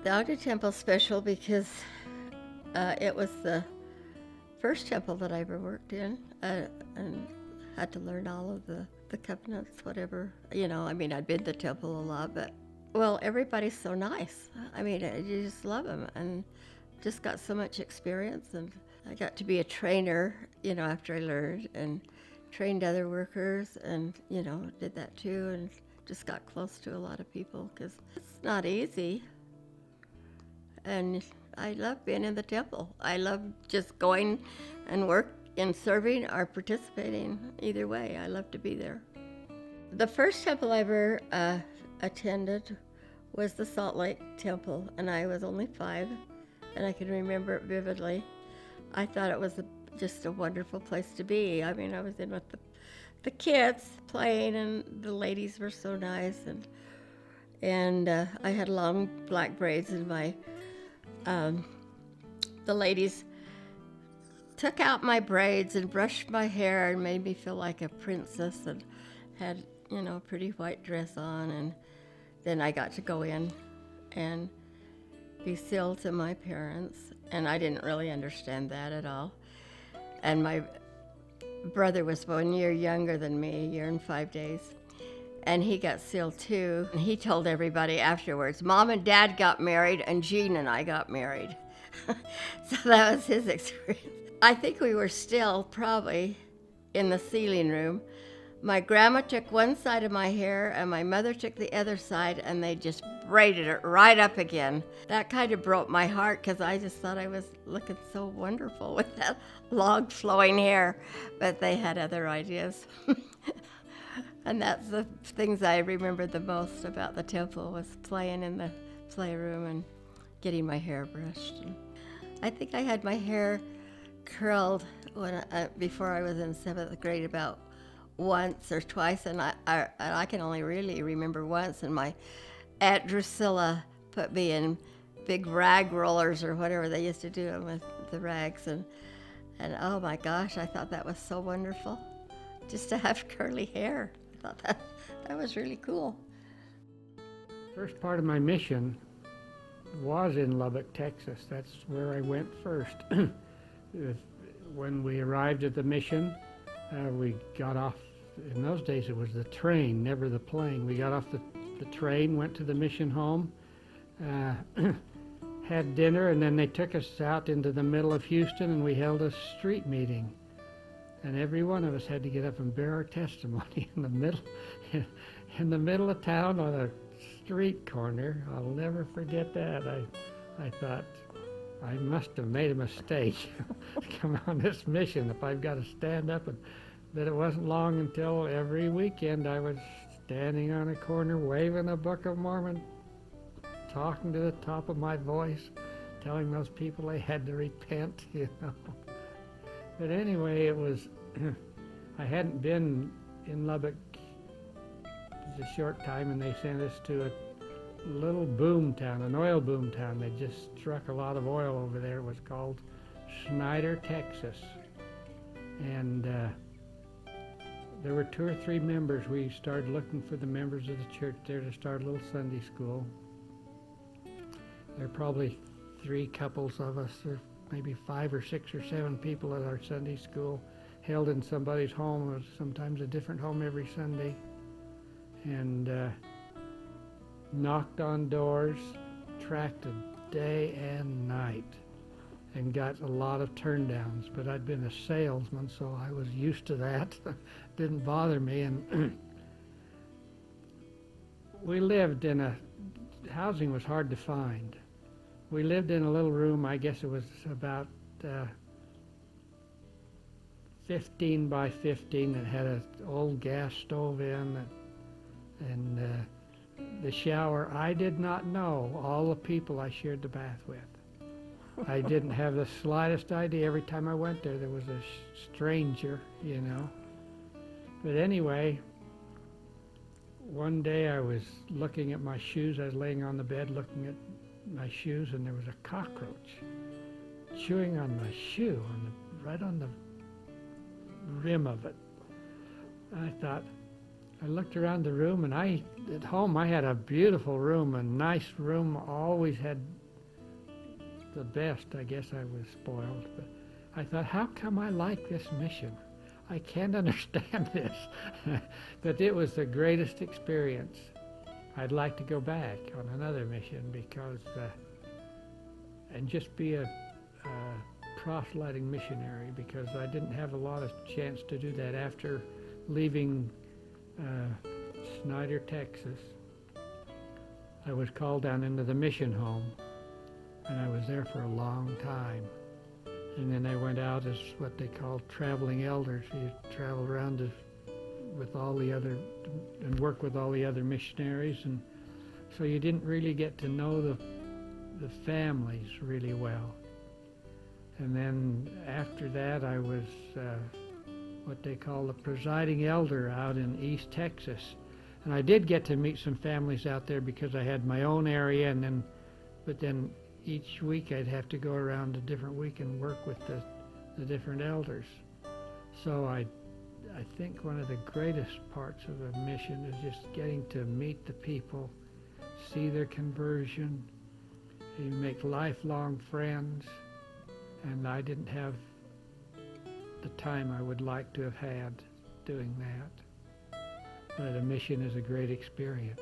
The Ogden Temple's special because it was the first temple that I ever worked in, and had to learn all of the covenants, whatever. I mean, I'd been to the temple a lot, but, well, everybody's so nice. I mean, you just love them, and just got so much experience, and I got to be a trainer, after I learned, and trained other workers, and, did that too, and just got close to a lot of people, because it's not easy. And I love being in the temple. I love just going and work in serving or participating. Either way, I love to be there. The first temple I ever attended was the Salt Lake Temple, and I was only 5, and I can remember it vividly. I thought it was just a wonderful place to be. I mean, I was in with the kids playing, and the ladies were so nice, and I had long black braids in my. The ladies took out my braids and brushed my hair and made me feel like a princess, and had, a pretty white dress on. And then I got to go in and be sealed to my parents, and I didn't really understand that at all. And my brother was 1 year younger than me, 1 year and 5 days, and he got sealed too. And he told everybody afterwards, Mom and Dad got married and Jean and I got married. So that was his experience. I think we were still probably in the sealing room. My grandma took one side of my hair and my mother took the other side, and they just braided it right up again. That kind of broke my heart, because I just thought I was looking so wonderful with that long flowing hair, but they had other ideas. And that's the things I remember the most about the temple, was playing in the playroom and getting my hair brushed. And I think I had my hair curled before I was in 7th grade about once or twice, and I can only really remember once, and my Aunt Drusilla put me in big rag rollers, or whatever they used to do with the rags, and oh my gosh, I thought that was so wonderful, just to have curly hair. I thought that was really cool. First part of my mission was in Lubbock, Texas. That's where I went first. When we arrived at the mission, we got off. In those days it was the train, never the plane. We got off the train, went to the mission home, had dinner, and then they took us out into the middle of Houston, and we held a street meeting. And every one of us had to get up and bear our testimony in the middle of town on a street corner. I'll never forget that. I thought, I must have made a mistake come on this mission if I've got to stand up. But it wasn't long until every weekend I was standing on a corner waving a Book of Mormon, talking to the top of my voice, telling those people they had to repent, But anyway, it was, I hadn't been in Lubbock a short time, and they sent us to a little boom town, an oil boom town. They just struck a lot of oil over there. It was called Snyder, Texas. And there were 2 or 3 members. We started looking for the members of the church there to start a little Sunday school. There were probably 3 couples of us, or maybe 5 or 6 or 7 people at our Sunday school, held in somebody's home. It was sometimes a different home every Sunday. And knocked on doors, tracked day and night, and got a lot of turndowns. But I'd been a salesman, so I was used to that. Didn't bother me. And we lived in housing was hard to find. We lived in a little room, I guess it was about 15 by 15, that had an old gas stove in, and the shower. I did not know all the people I shared the bath with. I didn't have the slightest idea. Every time I went there, there was a stranger, But anyway, one day I was looking at my shoes. I was laying on the bed looking at my shoes, and there was a cockroach chewing on my shoe, right on the rim of it. And I thought, I looked around the room, and at home I had a beautiful room, a nice room, always had the best. I guess I was spoiled, but I thought, how come I like this mission? I can't understand this. But it was the greatest experience. I'd like to go back on another mission because, and just be a proselyting missionary, because I didn't have a lot of chance to do that after leaving Snyder, Texas. I was called down into the mission home, and I was there for a long time. And then I went out as what they call traveling elders. You travel around with all the other, and work with all the other missionaries, and so you didn't really get to know the families really well. And then after that, I was what they call the presiding elder out in East Texas. And I did get to meet some families out there because I had my own area, but then each week I'd have to go around a different week and work with the different elders. So I think one of the greatest parts of a mission is just getting to meet the people, see their conversion, you make lifelong friends, and I didn't have the time I would like to have had doing that. But a mission is a great experience.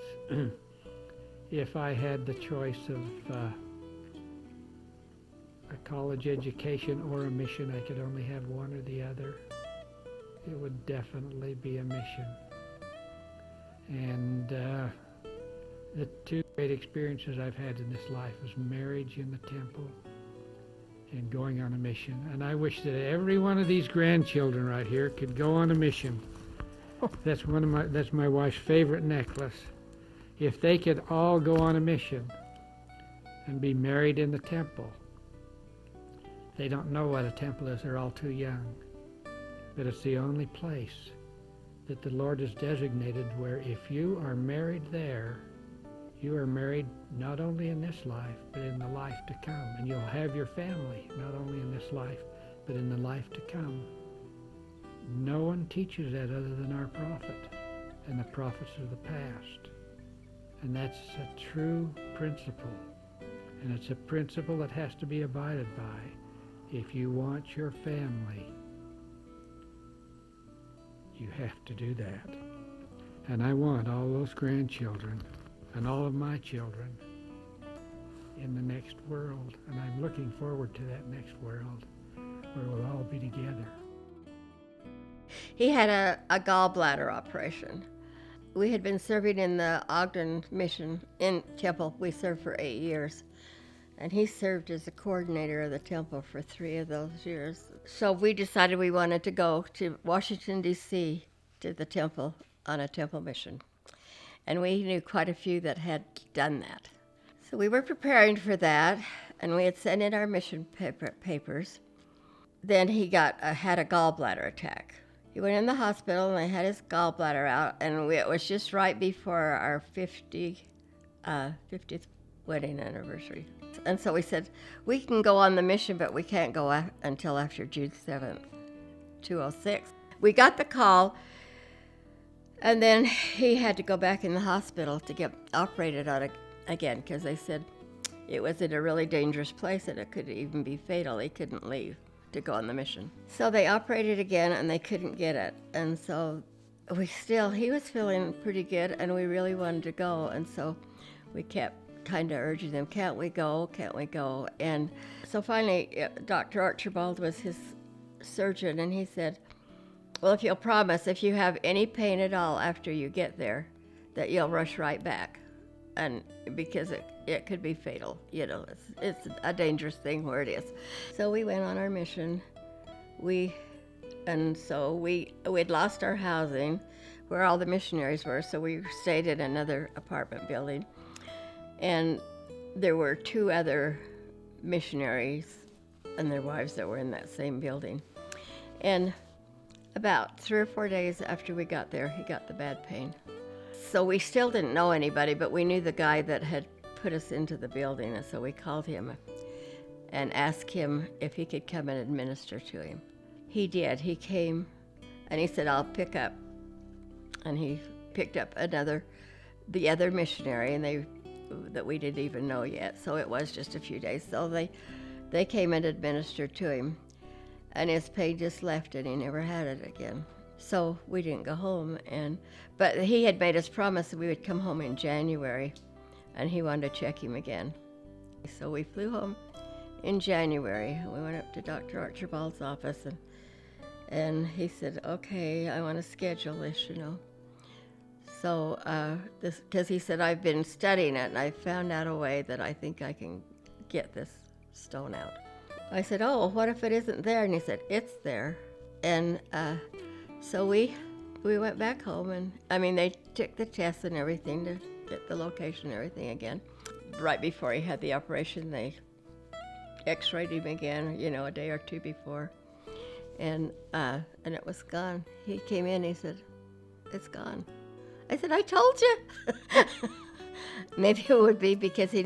If I had the choice of a college education or a mission, I could only have one or the other. It would definitely be a mission. And the two great experiences I've had in this life was marriage in the temple and going on a mission. And I wish that every one of these grandchildren right here could go on a mission. That's my wife's favorite necklace. If they could all go on a mission and be married in the temple. They don't know what a temple is, they're all too young. But it's the only place that the Lord has designated where if you are married there, you are married not only in this life, but in the life to come. And you'll have your family, not only in this life, but in the life to come. No one teaches that other than our prophet and the prophets of the past. And that's a true principle. And it's a principle that has to be abided by if you want your family. You have to do that. And I want all those grandchildren and all of my children in the next world. And I'm looking forward to that next world where we'll all be together. He had a gallbladder operation. We had been serving in the Ogden mission in temple. We served for 8 years. And he served as the coordinator of the temple for 3 of those years. So we decided we wanted to go to Washington, D.C. to the temple on a temple mission. And we knew quite a few that had done that. So we were preparing for that, and we had sent in our mission papers. Then he had a gallbladder attack. He went in the hospital, and they had his gallbladder out, and it was just right before our 50th wedding anniversary. And so we said, we can go on the mission, but we can't go until after June 7th, 2006. We got the call, and then he had to go back in the hospital to get operated on again, because they said it was in a really dangerous place and it could even be fatal. He couldn't leave to go on the mission. So they operated again, and they couldn't get it. And so he was feeling pretty good, and we really wanted to go. And so we kept kind of urging them, can't we go? And so finally, Dr. Archibald was his surgeon, and he said, well, if you'll promise, if you have any pain at all after you get there, that you'll rush right back. And because it could be fatal, it's a dangerous thing where it is. So we went on our mission. We'd lost our housing where all the missionaries were, so we stayed in another apartment building. And there were 2 other missionaries and their wives that were in that same building. And about 3 or 4 days after we got there, he got the bad pain. So we still didn't know anybody, but we knew the guy that had put us into the building, and so we called him and asked him if he could come and administer to him. He did. He came, and he said, I'll pick up. And he picked up the other missionary, and that we didn't even know yet. So it was just a few days. So they came and administered to him, and his pain just left, and he never had it again. So we didn't go home, but he had made us promise that we would come home in January, and he wanted to check him again. So we flew home in January. We went up to Dr. Archibald's office, and he said, okay, I want to schedule this, So because he said, I've been studying it, and I found out a way that I think I can get this stone out. I said, oh, what if it isn't there? And he said, it's there. And so we went back home, and they took the tests and everything to get the location and everything again. Right before he had the operation, they x-rayed him again, a day or two before, and it was gone. He came in, he said, it's gone. I said, I told you. Maybe it would be because he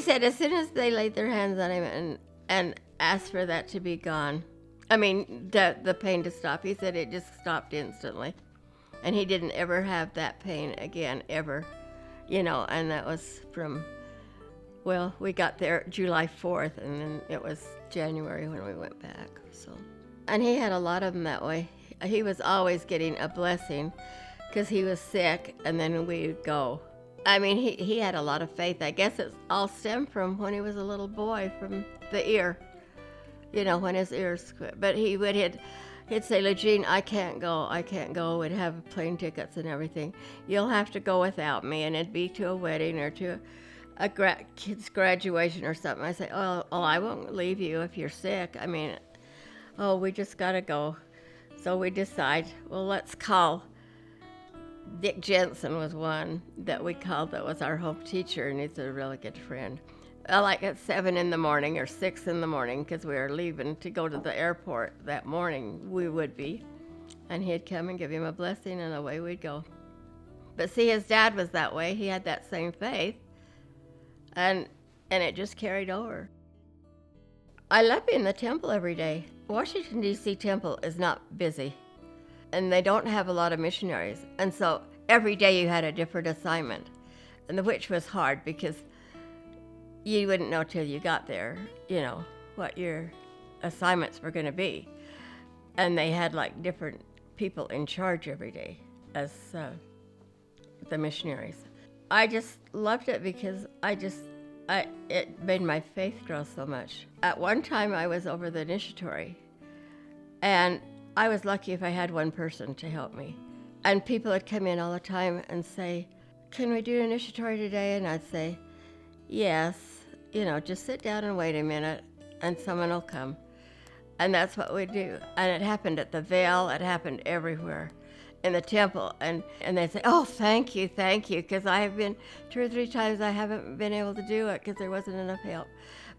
said as soon as they laid their hands on him and asked for that to be gone, the pain to stop, he said it just stopped instantly. And he didn't ever have that pain again, ever. And that was we got there July 4th, and then it was January when we went back. So, and he had a lot of them that way. He was always getting a blessing because he was sick, and then we'd go. He had a lot of faith. I guess it all stemmed from when he was a little boy, from the ear, when his ears quit. But he'd say, LaJean, I can't go. We'd have plane tickets and everything. You'll have to go without me, and it'd be to a wedding or to a kid's graduation or something. I say, oh, I won't leave you if you're sick. We just got to go. So we decide, well, let's call. Dick Jensen was one that we called that was our home teacher, and he's a really good friend. Like at 7 in the morning or 6 in the morning, because we were leaving to go to the airport that morning, we would be. And he'd come and give him a blessing, and away we'd go. But see, his dad was that way. He had that same faith, and it just carried over. I love being in the temple every day. Washington, D.C. temple is not busy, and they don't have a lot of missionaries. And so every day you had a different assignment, and which was hard because you wouldn't know till you got there, what your assignments were going to be. And they had like different people in charge every day as the missionaries. I just loved it because it made my faith grow so much. At one time I was over the initiatory, and I was lucky if I had one person to help me. And people would come in all the time and say, can we do an initiatory today? And I'd say, yes, just sit down and wait a minute, and someone will come. And that's what we do. And it happened at the veil. It happened everywhere in the temple. And they'd say, oh, thank you, because I have been 2 or 3 times I haven't been able to do it because there wasn't enough help.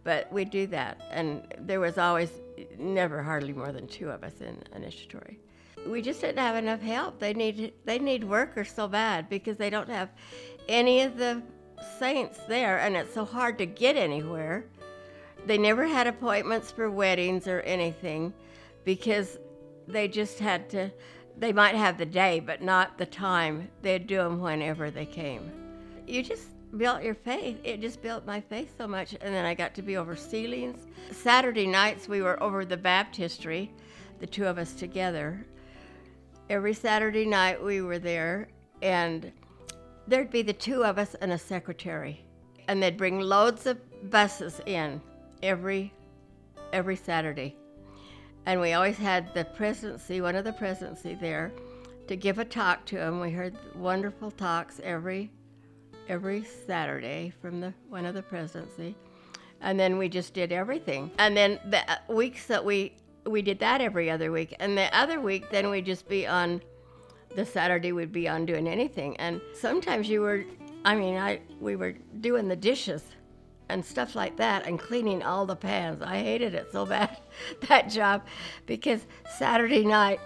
But we do that. And there was always never hardly more than 2 of us in initiatory. We just didn't have enough help. They need workers so bad because they don't have any of the saints there, and it's so hard to get anywhere. They never had appointments for weddings or anything because they just had to, they might have the day, but not the time. They'd do them whenever they came. You just built your faith. It just built my faith so much. And then I got to be over ceilings. Saturday nights we were over the baptistry, the 2 of us together. Every Saturday night we were there, and there'd be the 2 of us and a secretary. And they'd bring loads of buses in every Saturday. And we always had the presidency, one of the presidency there, to give a talk to them. We heard wonderful talks every Saturday from one of the presidency. And then we just did everything. And then the weeks that we did that every other week. And the other week, then we'd just be on, the Saturday we'd be on doing anything. And sometimes we were doing the dishes and stuff like that and cleaning all the pans. I hated it so bad, that job, because Saturday night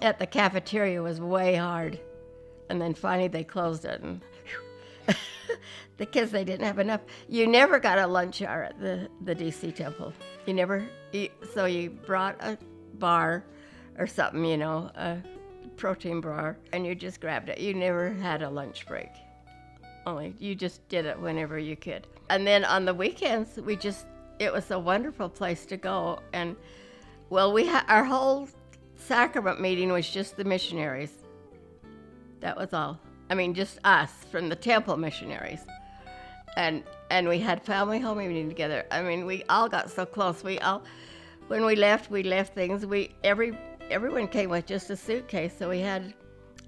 at the cafeteria was way hard. And then finally they closed it, and because they didn't have enough. You never got a lunch hour at the DC temple. So you brought a bar or something, protein bar, and you just grabbed it. You never had a lunch break. Only you just did it whenever you could. And then on the weekends, it was a wonderful place to go. And well, our whole sacrament meeting was just the missionaries. That was all. I mean, just us from the temple missionaries. And we had family home meeting together. I mean, we all got so close. When we left things. Everyone came with just a suitcase, so we had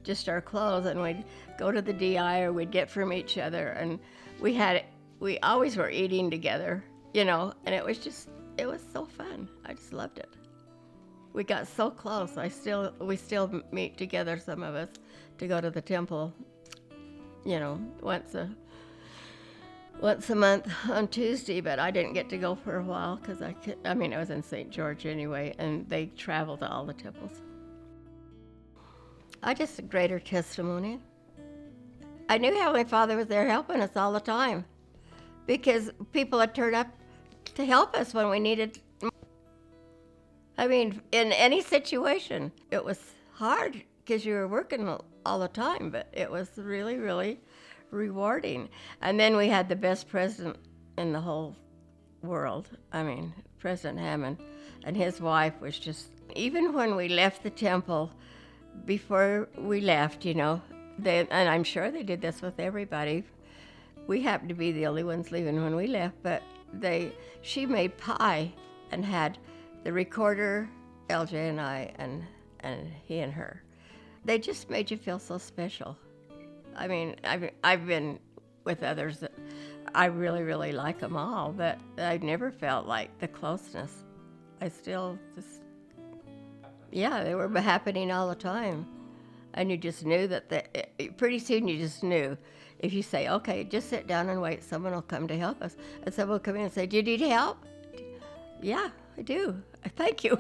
just our clothes, and we'd go to the DI or we'd get from each other, and we always were eating together, and it was so fun. I just loved it. We got so close. We still meet together, some of us, to go to the temple, once a month on Tuesday, but I didn't get to go for a while because I was in St. George anyway, and they travel to all the temples. Just a greater testimony. I knew Heavenly Father was there helping us all the time because people had turned up to help us when we needed. In any situation. It was hard because you were working all the time, but it was really, really rewarding. And then we had the best president in the whole world. President Hammond, and his wife was just, even when we left the temple, before we left, and I'm sure they did this with everybody. We happened to be the only ones leaving when we left, but she made pie and had the recorder, LJ and I, and he and her. They just made you feel so special. I've been with others that I really, really like them all, but I've never felt like the closeness. I still they were happening all the time. And you just knew that pretty soon you just knew. If you say, okay, just sit down and wait, someone will come to help us. And someone will come in and say, do you need help? Yeah, I do. Thank you.